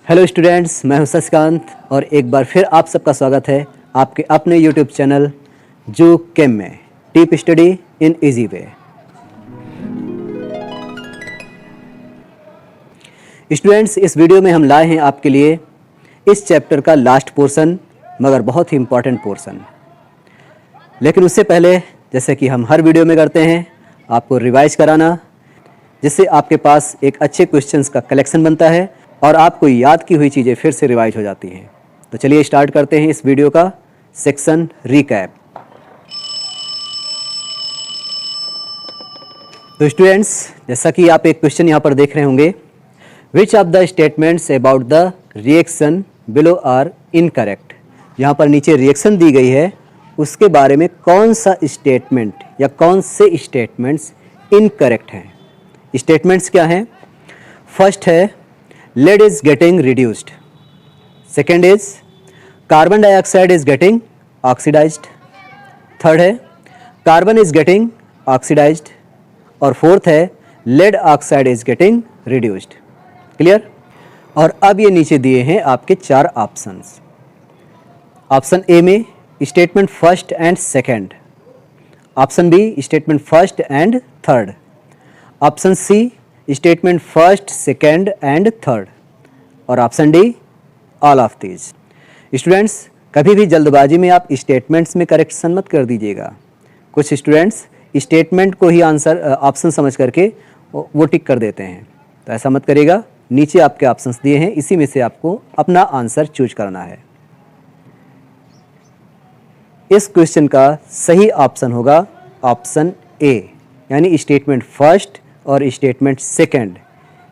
Hello students, मैं हूं शशिकांत और एक बार फिर आप सबका स्वागत है आपके अपने यूट्यूब चैनल जो केम में deep study in easy way. Students, इस वीडियो में हम लाए हैं आपके लिए इस चैप्टर का लास्ट पोर्शन, मगर बहुत ही इम्पॉर्टेंट पोर्शन। लेकिन उससे पहले, जैसे कि हम हर वीडियो में करते हैं, आपको रिवाइज कराना, जिससे आपके पास एक अच्छे क्वेश्चंस का कलेक्शन बनता है और आपको याद की हुई चीज़ें फिर से रिवाइज हो जाती हैं। तो चलिए स्टार्ट करते हैं इस वीडियो का सेक्शन रिकैप। तो स्टूडेंट्स, जैसा कि आप एक क्वेश्चन यहाँ पर देख रहे होंगे, which of the statements about the reaction below are incorrect. यहाँ पर नीचे रिएक्शन दी गई है, उसके बारे में कौन सा स्टेटमेंट या कौन से स्टेटमेंट्स इनकरेक्ट हैं। स्टेटमेंट्स क्या हैं? फर्स्ट है lead is getting reduced. Second is carbon dioxide is getting oxidized. Third है carbon is getting oxidized. और fourth है lead oxide is getting reduced. Clear? और अब ये नीचे दिए हैं आपके चार ऑप्शंस। ऑप्शन ए में statement first and second, option B statement first and third, option C statement first second and third, और option D all of these. Students, कभी भी जल्दबाजी में आप स्टेटमेंट्स में करेक्शन मत कर दीजिएगा। कुछ स्टूडेंट्स स्टेटमेंट को ही आंसर ऑप्शन समझ करके वो टिक कर देते हैं, तो ऐसा मत करिएगा। नीचे आपके ऑप्शंस दिए हैं, इसी में से आपको अपना आंसर चूज करना है। इस क्वेश्चन का सही ऑप्शन होगा ऑप्शन ए, यानी स्टेटमेंट फर्स्ट और स्टेटमेंट सेकंड,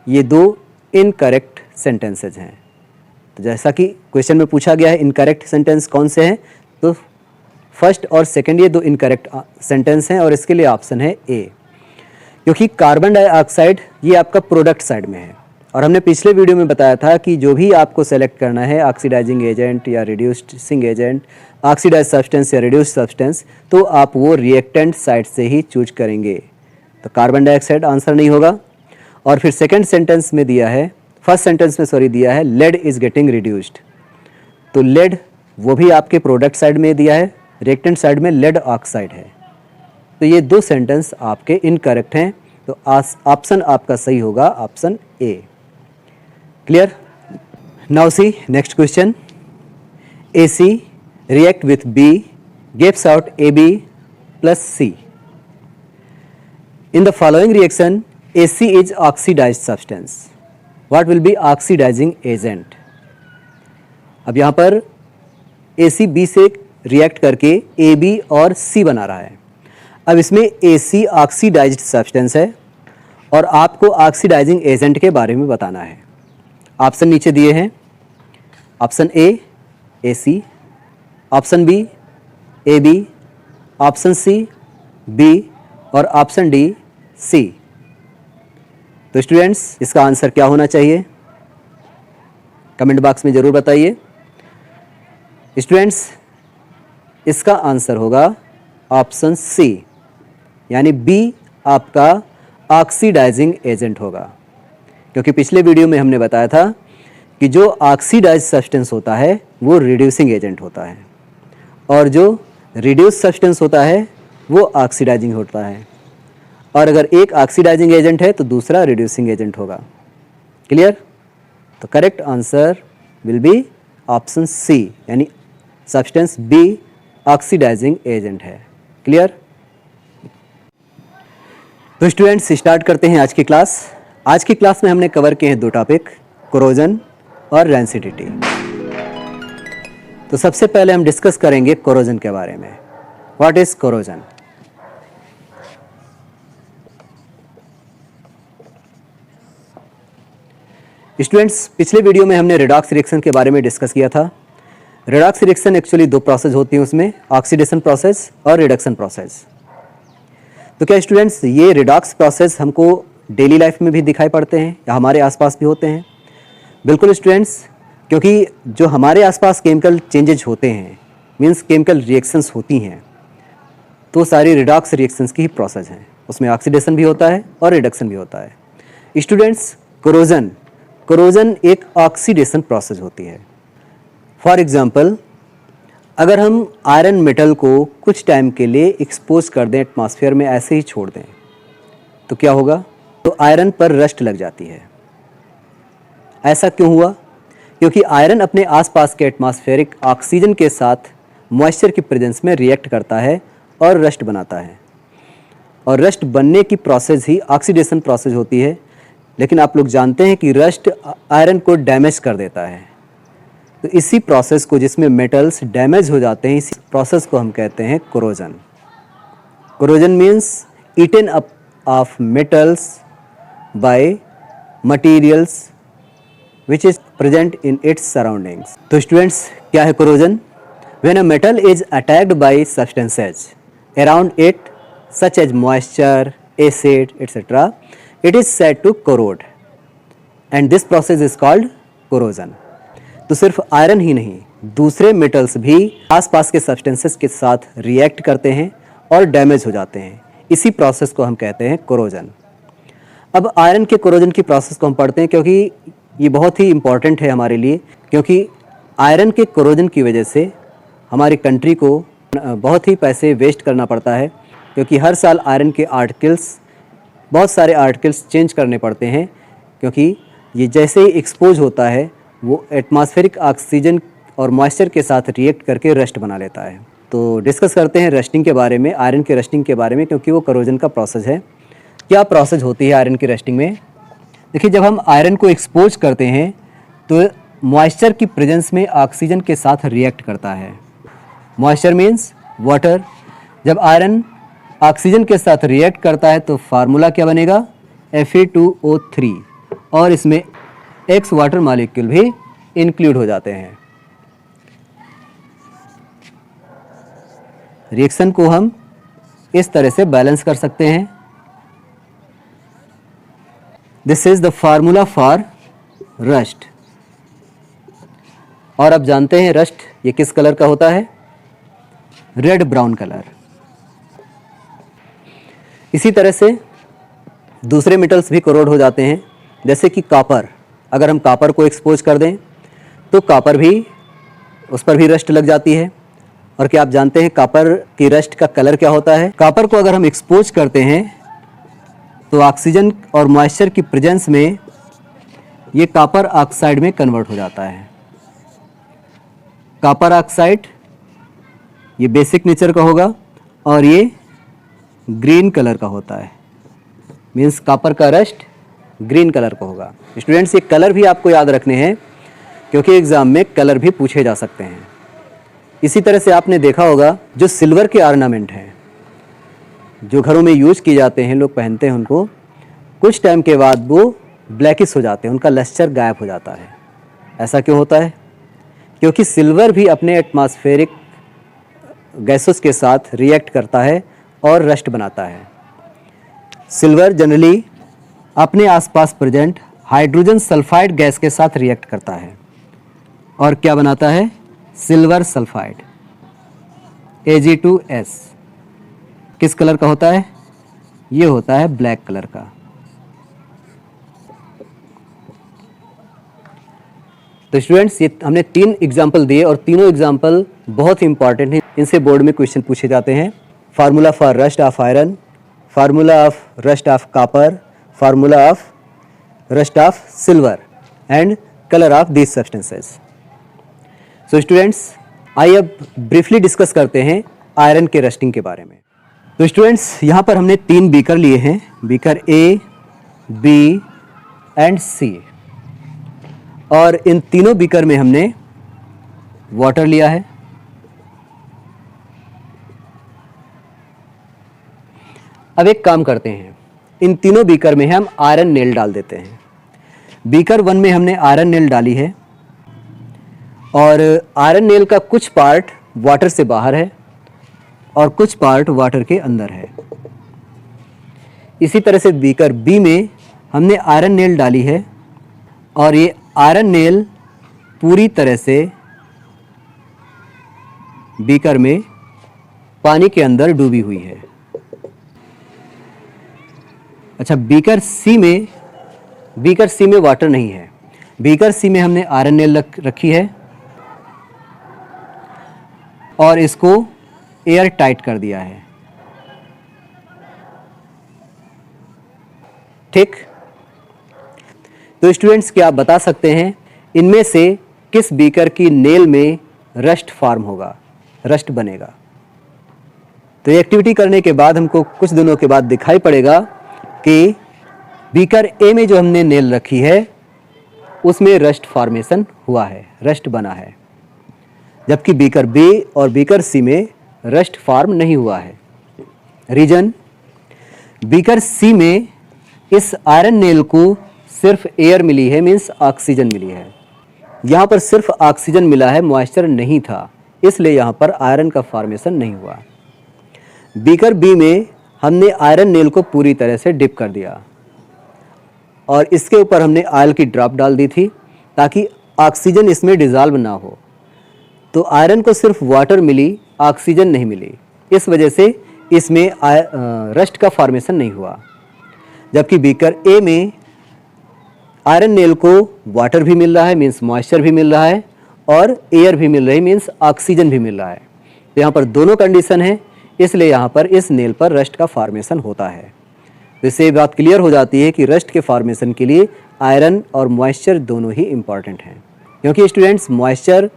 ये दो इनकरेक्ट सेंटेंसेज हैं। तो जैसा कि क्वेश्चन में पूछा गया है इनकरेक्ट सेंटेंस कौन से हैं, तो फर्स्ट और सेकंड ये दो इनकरेक्ट सेंटेंस हैं और इसके लिए ऑप्शन है ए। क्योंकि कार्बन डाइऑक्साइड ये आपका प्रोडक्ट साइड में है और हमने पिछले वीडियो में बताया था कि जो भी आपको सेलेक्ट करना है ऑक्सीडाइजिंग एजेंट या रिड्यूसिंग एजेंट, ऑक्सीडाइज सब्सटेंस या रिड्यूस सब्सटेंस, तो आप वो रिएक्टेंट साइड से ही चूज करेंगे। तो कार्बन डाइऑक्साइड आंसर नहीं होगा। और फिर सेकंड सेंटेंस में दिया है, फर्स्ट सेंटेंस में दिया है लेड इज गेटिंग रिड्यूस्ड, तो लेड वो भी आपके प्रोडक्ट साइड में दिया है, रिएक्टेंट साइड में लेड ऑक्साइड है। तो ये दो सेंटेंस आपके इनकरेक्ट हैं, तो ऑप्शन आपका सही होगा option A. Clear? Now see next question. A C react with B gives out A B plus C. In the following reaction, AC is oxidized substance. What will be oxidizing agent? अब यहाँ पर AC B से react करके AB और C बना रहा है। अब इसमें AC ऑक्सीडाइज्ड सब्सटेंस है और आपको ऑक्सीडाइजिंग एजेंट के बारे में बताना है। ऑप्शन नीचे दिए हैं, option A AC, option B AB, option C B और ऑप्शन डी सी। तो स्टूडेंट्स, इसका आंसर क्या होना चाहिए? कमेंट बॉक्स में ज़रूर बताइए। स्टूडेंट्स, इसका आंसर होगा ऑप्शन सी, यानी बी आपका ऑक्सीडाइजिंग एजेंट होगा। क्योंकि पिछले वीडियो में हमने बताया था कि जो ऑक्सीडाइज सब्सटेंस होता है वो रिड्यूसिंग एजेंट होता है और जो रिड्यूस सब्सटेंस होता है वो ऑक्सीडाइजिंग होता है, और अगर एक ऑक्सीडाइजिंग एजेंट है तो दूसरा रिड्यूसिंग एजेंट होगा। क्लियर? तो correct answer will be option C, यानी सब्सटेंस बी ऑक्सीडाइजिंग एजेंट है। क्लियर? तो स्टूडेंट्स, स्टार्ट करते हैं आज की क्लास। आज की क्लास में हमने कवर किए हैं दो टॉपिक, कोरोजन और रेंसिडिटी। तो सबसे पहले हम डिस्कस करेंगे कोरोजन के बारे में। What is corrosion? स्टूडेंट्स, पिछले वीडियो में हमने रेडॉक्स रिएक्शन के बारे में डिस्कस किया था। रेडॉक्स रिएक्शन एक्चुअली दो प्रोसेस होती हैं उसमें, ऑक्सीडेशन प्रोसेस और रिडक्शन प्रोसेस। तो क्या स्टूडेंट्स, ये रेडॉक्स प्रोसेस हमको डेली लाइफ में भी दिखाई पड़ते हैं या हमारे आसपास भी होते हैं? बिल्कुल स्टूडेंट्स, क्योंकि जो हमारे आसपास केमिकल चेंजेज होते हैं, मीन्स केमिकल रिएक्शंस होती हैं, तो सारी रिडॉक्स रिएक्शंस की ही प्रोसेस हैं। उसमें ऑक्सीडेशन भी होता है और रिडक्शन भी होता है। स्टूडेंट्स, कोरोजन कोरोजन एक ऑक्सीडेशन प्रोसेस होती है। फॉर एग्जांपल, अगर हम आयरन मेटल को कुछ टाइम के लिए एक्सपोज कर दें, एटमॉस्फेयर में ऐसे ही छोड़ दें, तो क्या होगा? तो आयरन पर रस्ट लग जाती है। ऐसा क्यों हुआ? क्योंकि आयरन अपने आसपास के एटमॉस्फेरिक ऑक्सीजन के साथ मॉइस्चर की प्रेजेंस में रिएक्ट करता है और रस्ट बनाता है, और रस्ट बनने की प्रोसेस ही ऑक्सीडेशन प्रोसेस होती है। लेकिन आप लोग जानते हैं कि रस्ट आयरन को डैमेज कर देता है। तो इसी प्रोसेस को, जिसमें मेटल्स डैमेज हो जाते हैं, इसी प्रोसेस को हम कहते हैं corrosion. Corrosion means eaten up of metals by materials which is present in its surroundings. तो स्टूडेंट्स, क्या है corrosion? When a metal is attacked by substances around it such as moisture, acid, etc., it is said to corrode and this process is called corrosion. तो सिर्फ iron ही नहीं, दूसरे metals भी आसपास के सब्सटेंसेस के साथ रिएक्ट करते हैं और डैमेज हो जाते हैं। इसी प्रोसेस को हम कहते हैं कोरोजन। अब आयरन के कोरोजन की प्रोसेस को हम पढ़ते हैं, क्योंकि ये बहुत ही इम्पॉर्टेंट है हमारे लिए, क्योंकि आयरन के कोरोजन की वजह से हमारी कंट्री को बहुत ही पैसे वेस्ट करना पड़ता है, क्योंकि हर साल आयरन के आर्टिकल्स, बहुत सारे आर्टिकल्स चेंज करने पड़ते हैं, क्योंकि ये जैसे ही एक्सपोज होता है वो एटमॉस्फेरिक ऑक्सीजन और मॉइस्चर के साथ रिएक्ट करके रस्ट बना लेता है। तो डिस्कस करते हैं रस्टिंग के बारे में, आयरन के रस्टिंग के बारे में, क्योंकि वो कोरोजन का प्रोसेस है। क्या प्रोसेस होती है आयरन की रस्टिंग में? देखिए, जब हम आयरन को एक्सपोज करते हैं तो मॉइस्चर की प्रेजेंस में ऑक्सीजन के साथ रिएक्ट करता है। Moisture means water. जब आयरन ऑक्सीजन के साथ रिएक्ट करता है तो फार्मूला क्या बनेगा? Fe2O3, और इसमें X वाटर मॉलिक्यूल भी इंक्लूड हो जाते हैं। रिएक्शन को हम इस तरह से बैलेंस कर सकते हैं। This is the formula for rust. और अब जानते हैं रस्ट ये किस कलर का होता है? Red brown colour. इसी तरह से दूसरे मेटल्स भी कोरोड हो जाते हैं, जैसे कि कॉपर। अगर हम कॉपर को एक्सपोज कर दें तो कॉपर भी, उस पर भी रस्ट लग जाती है। और क्या आप जानते हैं कॉपर की रस्ट का कलर क्या होता है? कॉपर को अगर हम एक्सपोज करते हैं तो ऑक्सीजन और मॉइस्चर की प्रेजेंस में ये कॉपर ऑक्साइड में कन्वर्ट हो जाता है। कॉपर ऑक्साइड ये बेसिक नेचर का होगा और ये ग्रीन कलर का होता है, मीन्स कॉपर का रस्ट ग्रीन कलर का होगा। स्टूडेंट्स, ये कलर भी आपको याद रखने हैं, क्योंकि एग्जाम में कलर भी पूछे जा सकते हैं। इसी तरह से आपने देखा होगा जो सिल्वर के ऑर्नामेंट हैं, जो घरों में यूज किए जाते हैं, लोग पहनते हैं उनको, कुछ टाइम के बाद वो ब्लैकिश हो जाते हैं, उनका लस्टर गायब हो जाता है। ऐसा क्यों होता है? क्योंकि सिल्वर भी अपने एटमॉस्फेरिक गैसेस के साथ रिएक्ट करता है और रस्ट बनाता है। सिल्वर जनरली अपने आसपास प्रेजेंट हाइड्रोजन सल्फाइड गैस के साथ रिएक्ट करता है और क्या बनाता है? Silver sulphide, Ag2S। किस कलर का होता है? ये होता है ब्लैक कलर का। तो स्टूडेंट्स, ये हमने 3 एग्जाम्पल दिए और तीनों एग्जाम्पल बहुत ही इंपॉर्टेंट हैं। इनसे बोर्ड में क्वेश्चन पूछे जाते हैं। Formula for rust of iron, formula of rust of copper, formula of rust of silver and colour of these substances. So students, आइए अब ब्रीफली डिस्कस करते हैं आयरन के रस्टिंग के बारे में। तो स्टूडेंट्स, यहाँ पर हमने 3 बीकर लिए हैं, beaker A, B and C, और इन तीनों बीकर में हमने वाटर लिया है। अब एक काम करते हैं, इन तीनों बीकर में हम आयरन नेल डाल देते हैं। बीकर 1 में हमने आयरन नेल डाली है और आयरन नेल का कुछ पार्ट वाटर से बाहर है और कुछ पार्ट वाटर के अंदर है। इसी तरह से बीकर B में हमने आयरन नेल डाली है और ये आयरन नेल पूरी तरह से बीकर में पानी के अंदर डूबी हुई है। अच्छा, बीकर C में वाटर नहीं है, बीकर सी में हमने आयरन नेल रखी है और इसको एयर टाइट कर दिया है। ठीक, तो स्टूडेंट्स क्या आप बता सकते हैं इनमें से किस बीकर की नेल में रस्ट फॉर्म होगा, रस्ट बनेगा? तो ये एक्टिविटी करने के बाद हमको कुछ दिनों के बाद दिखाई पड़ेगा कि बीकर ए में जो हमने नेल रखी है उसमें रस्ट फॉर्मेशन हुआ है, रस्ट बना है, जबकि बीकर बी और बीकर सी में रस्ट फॉर्म नहीं हुआ है। रीजन, बीकर सी में इस आयरन नेल को सिर्फ एयर मिली है, मीन्स ऑक्सीजन मिली है। यहाँ पर सिर्फ ऑक्सीजन मिला है, मॉइस्चर नहीं था, इसलिए यहाँ पर आयरन का फॉर्मेशन नहीं हुआ। बीकर बी में हमने आयरन नेल को पूरी तरह से डिप कर दिया और इसके ऊपर हमने ऑयल की ड्रॉप डाल दी थी ताकि ऑक्सीजन इसमें डिज़ोल्व ना हो। तो आयरन को सिर्फ वाटर मिली, ऑक्सीजन नहीं मिली, इस वजह से इसमें रस्ट का फॉर्मेशन नहीं हुआ। जबकि बीकर ए में आयरन नेल को वाटर भी मिल रहा है, मीन्स मॉइस्चर भी मिल रहा है, और एयर भी मिल रही है, मीन्स ऑक्सीजन भी मिल रहा है। तो यहाँ पर दोनों कंडीशन है, इसलिए यहाँ पर इस नेल पर रस्ट का फॉर्मेशन होता है। तो इससे बात क्लियर हो जाती है कि रस्ट के फॉर्मेशन के लिए आयरन और मॉइस्चर दोनों ही इम्पॉर्टेंट हैं, क्योंकि स्टूडेंट्स मॉइस्चर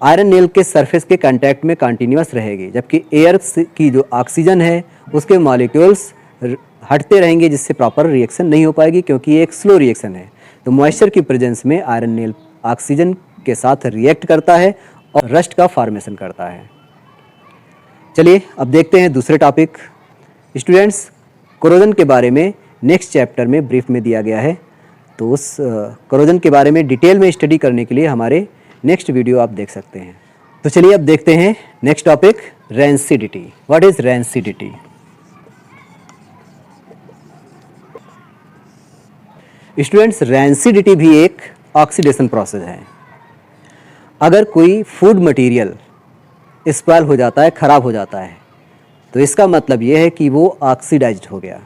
आयरन नेल के सरफेस के कांटेक्ट में कंटिन्यूअस रहेगी, जबकि एयर की जो ऑक्सीजन है उसके मॉलिक्यूल्स हटते रहेंगे, जिससे प्रॉपर रिएक्शन नहीं हो पाएगी, क्योंकि ये एक स्लो रिएक्शन है। तो मॉइस्चर की प्रेजेंस में आयरन नेल ऑक्सीजन के साथ रिएक्ट करता है और रस्ट का फॉर्मेशन करता है। चलिए अब देखते हैं दूसरे टॉपिक। स्टूडेंट्स, कोरोजन के बारे में नेक्स्ट चैप्टर में ब्रीफ में दिया गया है, तो उस कोरोजन के बारे में डिटेल में स्टडी करने के लिए हमारे नेक्स्ट वीडियो आप देख सकते हैं। तो चलिए अब देखते हैं next topic, rancidity. What is rancidity? Students, rancidity भी एक ऑक्सीडेशन प्रोसेस है। अगर कोई फूड मटेरियल स्पॉइल हो जाता है, ख़राब हो जाता है, तो इसका मतलब ये है कि वो ऑक्सीडाइज्ड हो गया।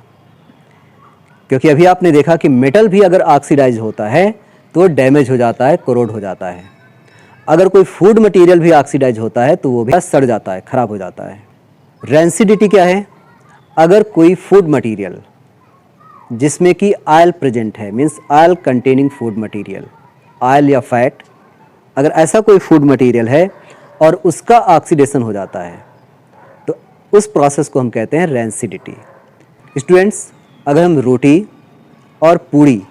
क्योंकि अभी आपने देखा कि मेटल भी अगर ऑक्सीडाइज होता है तो डैमेज हो जाता है, कोरोड हो जाता है। अगर कोई फूड मटेरियल भी ऑक्सीडाइज होता है तो वो भी सड़ जाता है, ख़राब हो जाता है। रेंसिडिटी क्या है? अगर कोई फूड मटेरियल जिसमें कि ऑयल प्रेजेंट है, means oil containing food material, oil या फैट, अगर ऐसा कोई फूड मटेरियल है और उसका ऑक्सीडेशन हो जाता है तो उस प्रोसेस को हम कहते हैं रेंसिडिटी। स्टूडेंट्स, अगर हम रोटी और पूड़ी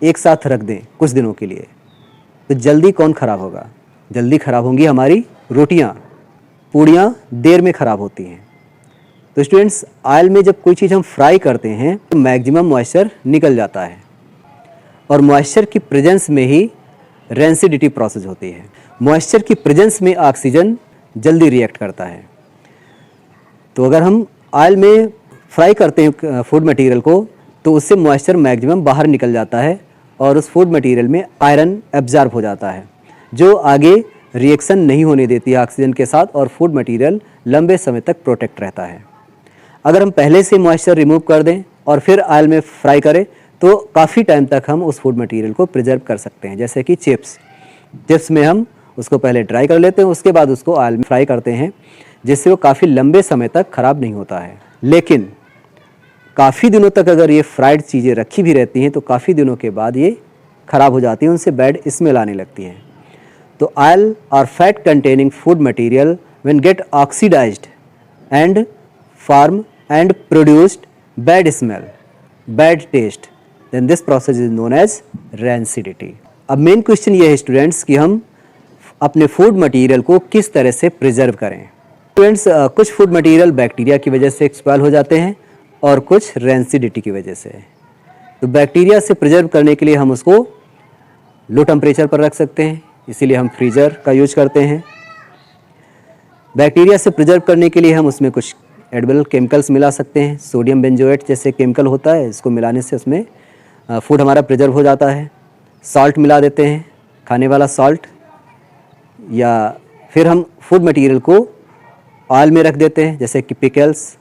एक साथ रख दें कुछ दिनों के लिए तो जल्दी कौन ख़राब होगा? जल्दी ख़राब होंगी हमारी रोटियां, पूड़ियाँ देर में ख़राब होती हैं। तो स्टूडेंट्स, ऑयल में जब कोई चीज़ हम फ्राई करते हैं तो मैक्सिमम मॉइस्चर निकल जाता है और मॉइस्चर की प्रेजेंस में ही रेंसिडिटी प्रोसेस होती है। मॉइस्चर की प्रेजेंस में ऑक्सीजन जल्दी रिएक्ट करता है। तो अगर हम ऑयल में फ्राई करते हैं फूड मटेरियल को तो उससे मॉइस्चर मैक्सिमम बाहर निकल जाता है और उस फूड मटेरियल में आयरन एब्जॉर्ब हो जाता है, जो आगे रिएक्शन नहीं होने देती है ऑक्सीजन के साथ, और फूड मटेरियल लंबे समय तक प्रोटेक्ट रहता है। अगर हम पहले से मॉइस्चर रिमूव कर दें और फिर ऑयल में फ्राई करें तो काफ़ी टाइम तक हम उस फूड मटेरियल को प्रिजर्व कर सकते हैं। जैसे कि चिप्स में हम उसको पहले ड्राई कर लेते हैं, उसके बाद उसको ऑयल में फ्राई करते हैं, जिससे वो काफ़ी लंबे समय तक ख़राब नहीं होता है। लेकिन काफ़ी दिनों तक अगर ये फ्राइड चीज़ें रखी भी रहती हैं तो काफ़ी दिनों के बाद ये ख़राब हो जाती हैं, उनसे बैड स्मेल आने लगती हैं। तो ऑयल और fat containing food material when get oxidised and form and produced bad smell, bad taste, then this process is known as rancidity. अब मेन क्वेश्चन ये है स्टूडेंट्स कि हम अपने फूड मटेरियल को किस तरह से प्रिजर्व करें। स्टूडेंट्स, कुछ फूड मटेरियल बैक्टीरिया की वजह से एक्सपायर हो जाते हैं और कुछ रेंसिडिटी की वजह से। तो बैक्टीरिया से प्रिजर्व करने के लिए हम उसको लो टेम्परेचर पर रख सकते हैं, इसीलिए हम फ्रीजर का यूज करते हैं। बैक्टीरिया से प्रिजर्व करने के लिए हम उसमें कुछ एडिबल केमिकल्स मिला सकते हैं। सोडियम बेंजोएट जैसे केमिकल होता है, इसको मिलाने से उसमें फूड हमारा प्रिजर्व हो जाता है। सॉल्ट मिला देते हैं, खाने वाला सॉल्ट, या फिर हम फूड मटेरियल को ऑयल में रख देते हैं, जैसे कि पिकल्स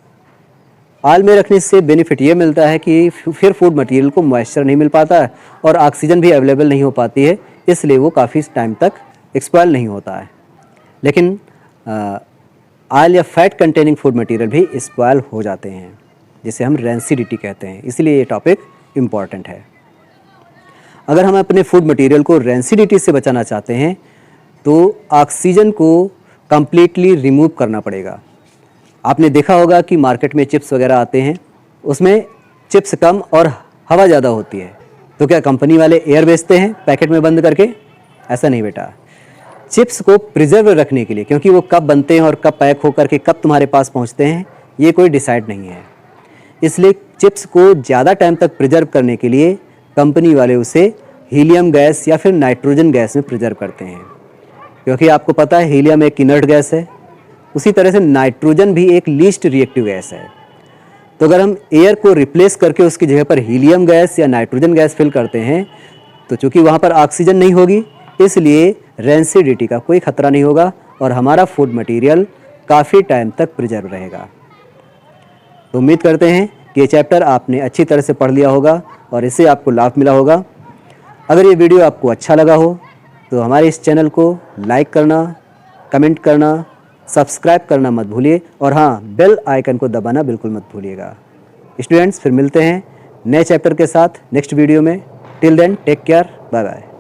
ऑयल में रखने से बेनिफिट ये मिलता है कि फिर फूड मटेरियल को मॉइस्चर नहीं मिल पाता है और ऑक्सीजन भी अवेलेबल नहीं हो पाती है, इसलिए वो काफ़ी टाइम तक एक्सपायर नहीं होता है। लेकिन ऑयल या फैट कंटेनिंग फूड मटेरियल भी एक्सपायर हो जाते हैं, जिसे हम रेंसिडिटी कहते हैं, इसलिए ये टॉपिक इम्पॉर्टेंट है। अगर हम अपने फूड मटेरियल को रेंसिडिटी से बचाना चाहते हैं तो ऑक्सीजन को कम्प्लीटली रिमूव करना पड़ेगा। आपने देखा होगा कि मार्केट में चिप्स वगैरह आते हैं, उसमें चिप्स कम और हवा ज़्यादा होती है, तो क्या कंपनी वाले एयर बेचते हैं पैकेट में बंद करके? ऐसा नहीं बेटा। चिप्स को प्रिजर्व रखने के लिए, क्योंकि वो कब बनते हैं और कब पैक होकर के कब तुम्हारे पास पहुंचते हैं ये कोई डिसाइड नहीं है, इसलिए चिप्स को ज़्यादा टाइम तक प्रिजर्व करने के लिए कंपनी वाले उसे हीलियम गैस या फिर नाइट्रोजन गैस में प्रिजर्व करते हैं, क्योंकि आपको पता है हीलियम एक इनर्ट गैस है, उसी तरह से नाइट्रोजन भी एक लीस्ट रिएक्टिव गैस है। तो अगर हम एयर को रिप्लेस करके उसकी जगह पर हीलियम गैस या नाइट्रोजन गैस फिल करते हैं तो चूँकि वहाँ पर ऑक्सीजन नहीं होगी, इसलिए रेंसिडिटी का कोई खतरा नहीं होगा और हमारा फूड मटेरियल काफ़ी टाइम तक प्रिजर्व रहेगा। तो उम्मीद करते हैं कि ये चैप्टर आपने अच्छी तरह से पढ़ लिया होगा और इससे आपको लाभ मिला होगा। अगर ये वीडियो आपको अच्छा लगा हो तो हमारे इस चैनल को लाइक करना, कमेंट करना, सब्सक्राइब करना मत भूलिए और हाँ, बेल आइकन को दबाना बिल्कुल मत भूलिएगा। स्टूडेंट्स, फिर मिलते हैं नए चैप्टर के साथ नेक्स्ट वीडियो में। Till then take care, bye bye.